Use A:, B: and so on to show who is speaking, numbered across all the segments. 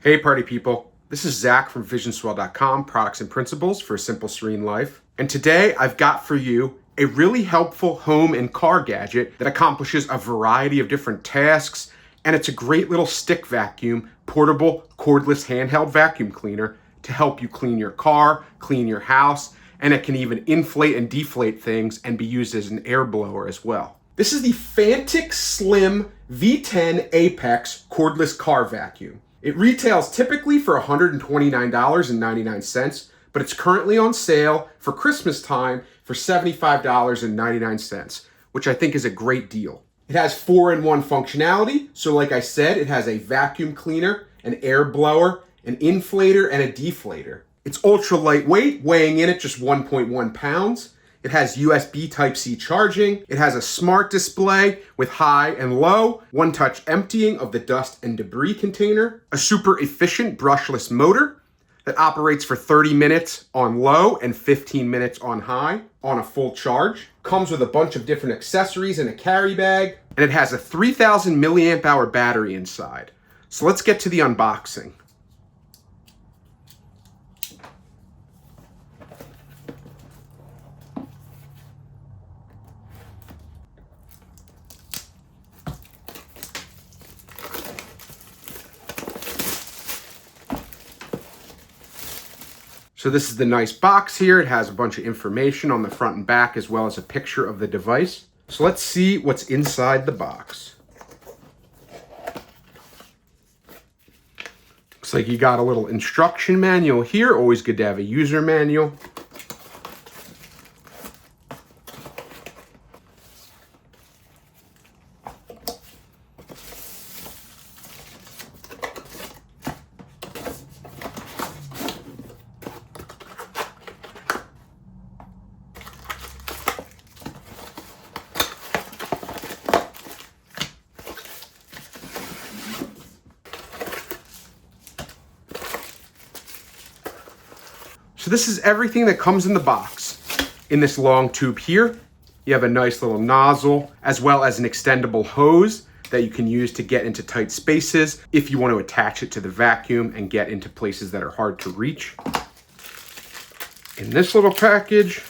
A: Hey party people, this is Zach from visionswell.com, products and principles for a simple, serene life. And today I've got for you a really helpful home and car gadget that accomplishes a variety of different tasks, and it's a great little stick vacuum, portable, cordless handheld vacuum cleaner to help you clean your car, clean your house, and it can even inflate and deflate things and be used as an air blower as well. This is the Fanttik Slim V10 Apex cordless car vacuum. It retails typically for $129.99, but it's currently on sale for Christmas time for $75.99, which I think is a great deal. It has 4-in-1 functionality, so like I said, it has a vacuum cleaner, an air blower, an inflator, and a deflator. It's ultra lightweight, weighing in at just 1.1 pounds. It has USB Type-C charging. It has a smart display with high and low, one-touch emptying of the dust and debris container, a super efficient brushless motor that operates for 30 minutes on low and 15 minutes on high on a full charge. Comes with a bunch of different accessories and a carry bag, and it has a 3,000 milliamp hour battery inside. So let's get to the unboxing. So this is the nice box here. It has a bunch of information on the front and back as well as a picture of the device. So let's see what's inside the box. Looks like you got a little instruction manual here. Always good to have a user manual. So this is everything that comes in the box. In this long tube here, you have a nice little nozzle, as well as an extendable hose that you can use to get into tight spaces if you want to attach it to the vacuum and get into places that are hard to reach. In this little package,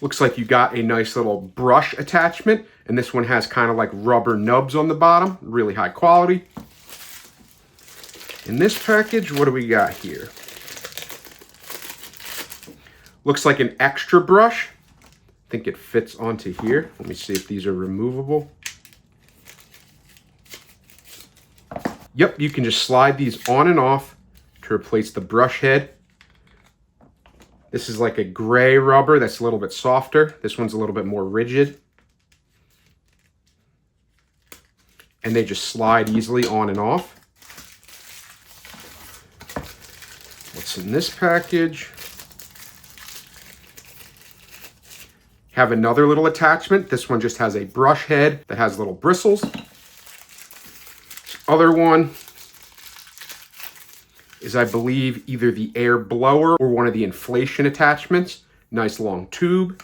A: looks like you got a nice little brush attachment, and this one has kind of like rubber nubs on the bottom, really high quality. In this package, what do we got here? Looks like an extra brush. I think it fits onto here. Let me see if these are removable. Yep, you can just slide these on and off to replace the brush head. This is like a gray rubber that's a little bit softer. This one's a little bit more rigid. And they just slide easily on and off. What's in this package? Have another little attachment. This one just has a brush head that has little bristles. This other one is, I believe, either the air blower or one of the inflation attachments. Nice long tube.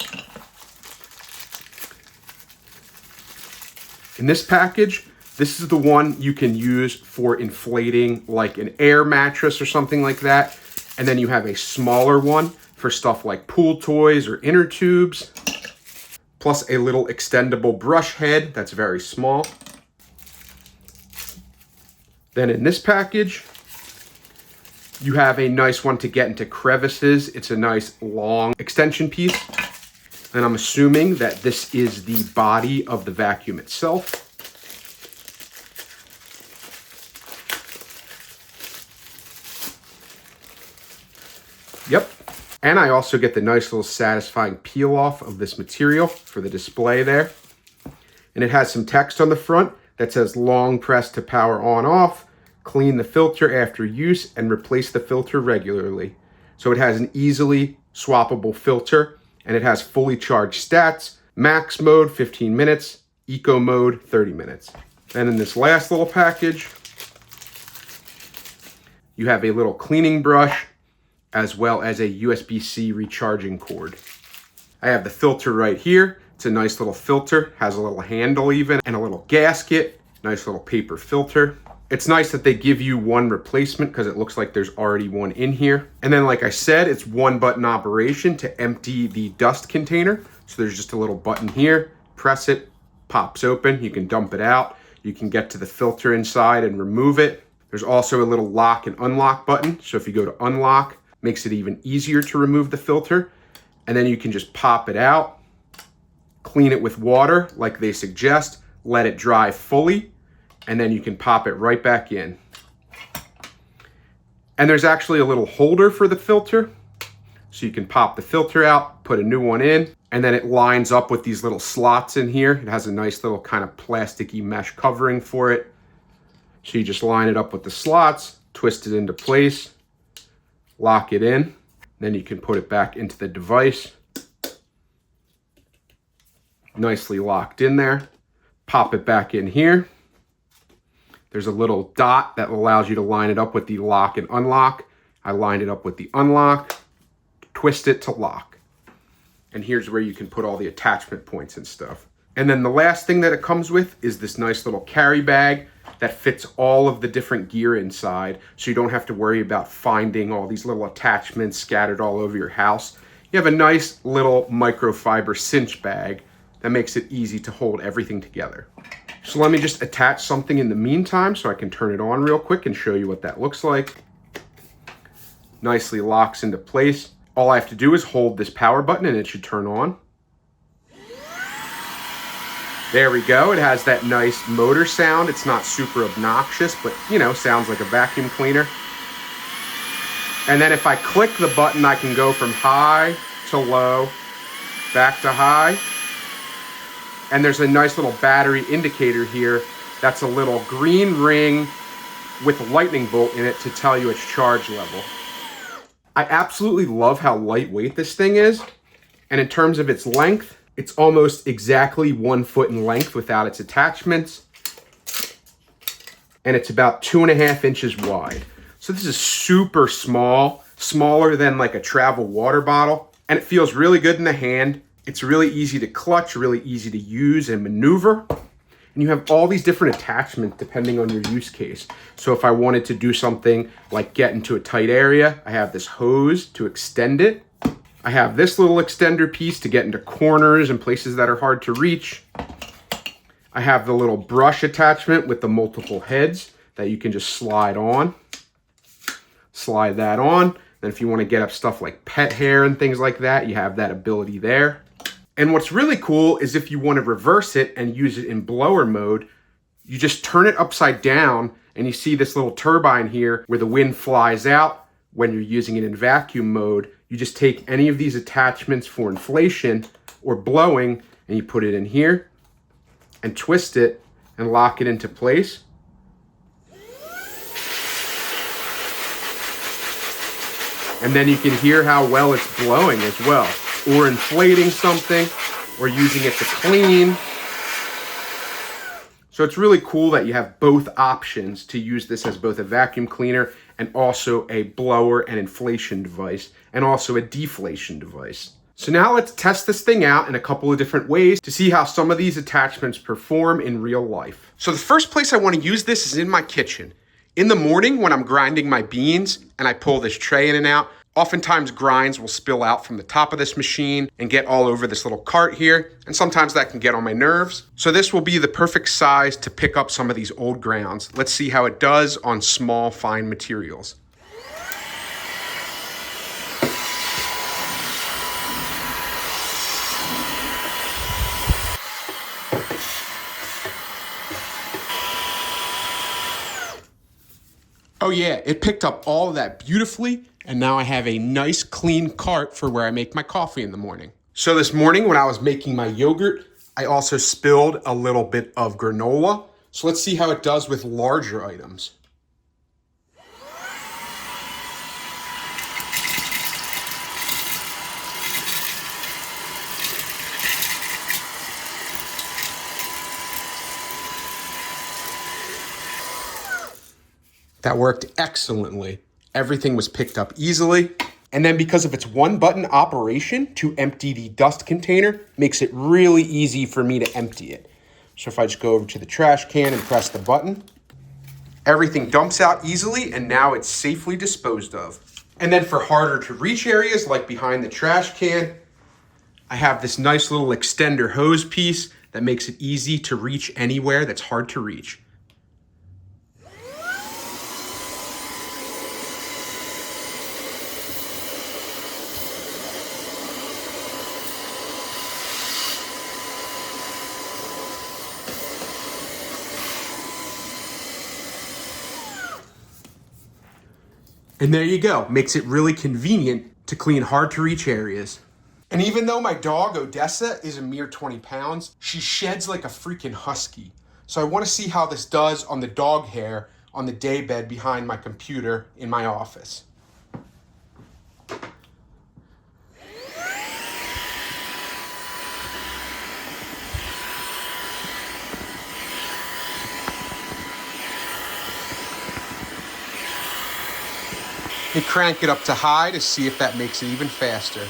A: In this package, this is the one you can use for inflating like an air mattress or something like that. And then you have a smaller one for stuff like pool toys or inner tubes, plus a little extendable brush head that's very small. Then in this package, you have a nice one to get into crevices. It's a nice long extension piece. And I'm assuming that this is the body of the vacuum itself. Yep. And I also get the nice little satisfying peel off of this material for the display there. And it has some text on the front that says long press to power on off, clean the filter after use, and replace the filter regularly. So it has an easily swappable filter, and it has fully charged stats, max mode 15 minutes, eco mode 30 minutes. And in this last little package, you have a little cleaning brush, as well as a USB-C recharging cord. I have the filter right here. It's a nice little filter, has a little handle even, and a little gasket. Nice little paper filter. It's nice that they give you one replacement because it looks like there's already one in here. And then, like I said, it's one button operation to empty the dust container. So there's just a little button here, press it, pops open. You can dump it out. You can get to the filter inside and remove it. There's also a little lock and unlock button. So if you go to unlock, makes it even easier to remove the filter. And then you can just pop it out, clean it with water like they suggest, let it dry fully, and then you can pop it right back in. And there's actually a little holder for the filter. So you can pop the filter out, put a new one in, and then it lines up with these little slots in here. It has a nice little kind of plasticky mesh covering for it. So you just line it up with the slots, twist it into place, lock it in, then you can put it back into the device. Nicely locked in there. Pop it back in here. There's a little dot that allows you to line it up with the lock and unlock. I lined it up with the unlock, twist it to lock. And here's where you can put all the attachment points and stuff. And then the last thing that it comes with is this nice little carry bag that fits all of the different gear inside, so you don't have to worry about finding all these little attachments scattered all over your house. You have a nice little microfiber cinch bag that makes it easy to hold everything together. So let me just attach something in the meantime so I can turn it on real quick and show you what that looks like. Nicely locks into place. All I have to do is hold this power button and it should turn on. There we go. It has that nice motor sound. It's not super obnoxious, but you know, sounds like a vacuum cleaner. And then if I click the button, I can go from high to low, back to high. And there's a nice little battery indicator here. That's a little green ring with a lightning bolt in it to tell you its charge level. I absolutely love how lightweight this thing is. And in terms of its length, it's almost exactly 1 foot in length without its attachments. And it's about 2.5 inches wide. So this is super small, smaller than like a travel water bottle. And it feels really good in the hand. It's really easy to clutch, really easy to use and maneuver. And you have all these different attachments depending on your use case. So if I wanted to do something like get into a tight area, I have this hose to extend it. I have this little extender piece to get into corners and places that are hard to reach. I have the little brush attachment with the multiple heads that you can just slide on. Slide that on. Then if you want to get up stuff like pet hair and things like that, you have that ability there. And what's really cool is if you want to reverse it and use it in blower mode, you just turn it upside down and you see this little turbine here where the wind flies out. When you're using it in vacuum mode, you just take any of these attachments for inflation or blowing and you put it in here and twist it and lock it into place. And then you can hear how well it's blowing as well, or inflating something, or using it to clean. So it's really cool that you have both options to use this as both a vacuum cleaner and also a blower and inflation device, and also a deflation device. So now let's test this thing out in a couple of different ways to see how some of these attachments perform in real life. So the first place I want to use this is in my kitchen. In the morning when I'm grinding my beans and I pull this tray in and out, oftentimes grinds will spill out from the top of this machine and get all over this little cart here, and sometimes that can get on my nerves. So this will be the perfect size to pick up some of these old grounds. Let's see how it does on small, fine materials. Oh yeah, it picked up all of that beautifully, and now I have a nice clean cart for where I make my coffee in the morning. So this morning when I was making my yogurt, I also spilled a little bit of granola. So let's see how it does with larger items. That worked excellently. Everything was picked up easily. And then because of its one button operation to empty the dust container, makes it really easy for me to empty it. So if I just go over to the trash can and press the button, Everything dumps out easily, and now it's safely disposed of. And then for harder to reach areas like behind the trash can, I have this nice little extender hose piece that makes it easy to reach anywhere that's hard to reach. And there you go, makes it really convenient to clean hard to reach areas. And even though my dog Odessa is a mere 20 pounds, she sheds like a freaking husky. So I want to see how this does on the dog hair on the daybed behind my computer in my office. And crank it up to high to see if that makes it even faster.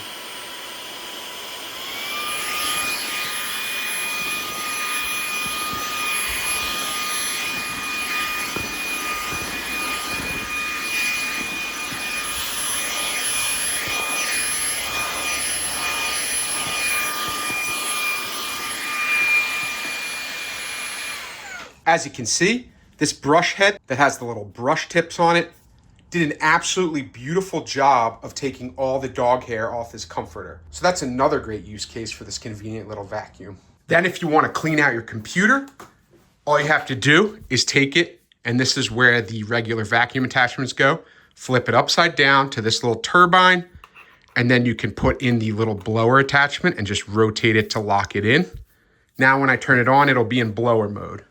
A: As you can see, this brush head that has the little brush tips on it did an absolutely beautiful job of taking all the dog hair off this comforter. So that's another great use case for this convenient little vacuum. Then if you want to clean out your computer, all you have to do is take it, and this is where the regular vacuum attachments go, flip it upside down to this little turbine, and then you can put in the little blower attachment and just rotate it to lock it in. Now when I turn it on, it'll be in blower mode.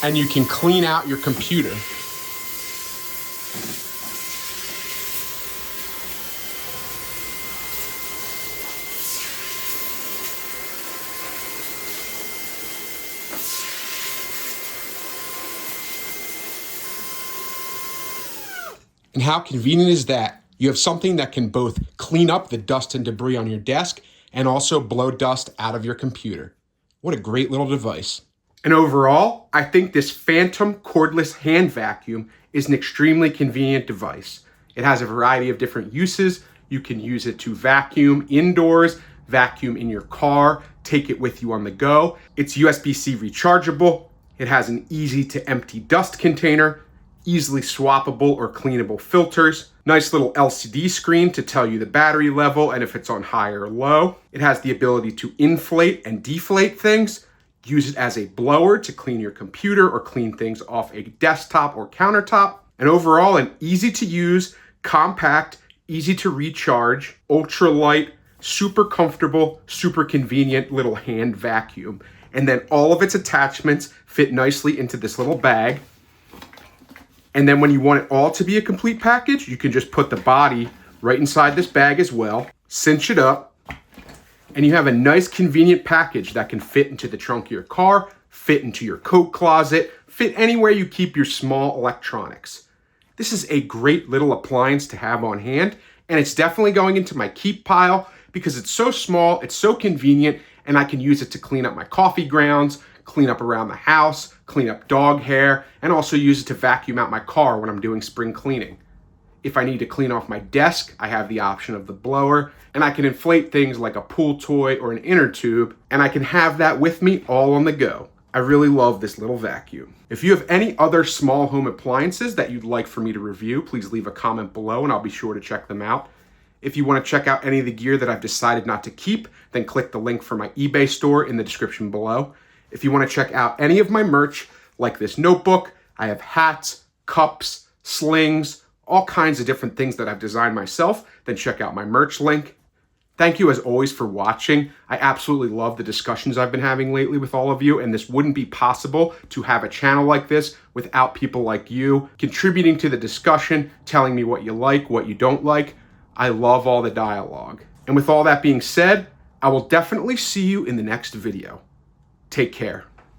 A: And you can clean out your computer. And how convenient is that? You have something that can both clean up the dust and debris on your desk and also blow dust out of your computer. What a great little device. And overall, I think this Phantom cordless hand vacuum is an extremely convenient device. It has a variety of different uses. You can use it to vacuum indoors, vacuum in your car, take it with you on the go. It's USB-C rechargeable. It has an easy to empty dust container, easily swappable or cleanable filters, nice little LCD screen to tell you the battery level and if it's on high or low. It has the ability to inflate and deflate things. Use it as a blower to clean your computer or clean things off a desktop or countertop. And overall, an easy to use, compact, easy to recharge, ultra light, super comfortable, super convenient little hand vacuum. And then all of its attachments fit nicely into this little bag. And then when you want it all to be a complete package, you can just put the body right inside this bag as well, cinch it up, and you have a nice convenient package that can fit into the trunk of your car, fit into your coat closet, fit anywhere you keep your small electronics. This is a great little appliance to have on hand, and it's definitely going into my keep pile because it's so small, it's so convenient, and I can use it to clean up my coffee grounds, clean up around the house, clean up dog hair, and also use it to vacuum out my car when I'm doing spring cleaning. If I need to clean off my desk, I have the option of the blower, and I can inflate things like a pool toy or an inner tube, and I can have that with me all on the go. I really love this little vacuum. If you have any other small home appliances that you'd like for me to review, please leave a comment below and I'll be sure to check them out. If you want to check out any of the gear that I've decided not to keep, then click the link for my eBay store in the description below. If you want to check out any of my merch, like this notebook, I have hats, cups, slings, all kinds of different things that I've designed myself, then check out my merch link. Thank you as always for watching. I absolutely love the discussions I've been having lately with all of you, and this wouldn't be possible to have a channel like this without people like you contributing to the discussion, telling me what you like, what you don't like. I love all the dialogue. And with all that being said, I will definitely see you in the next video. Take care.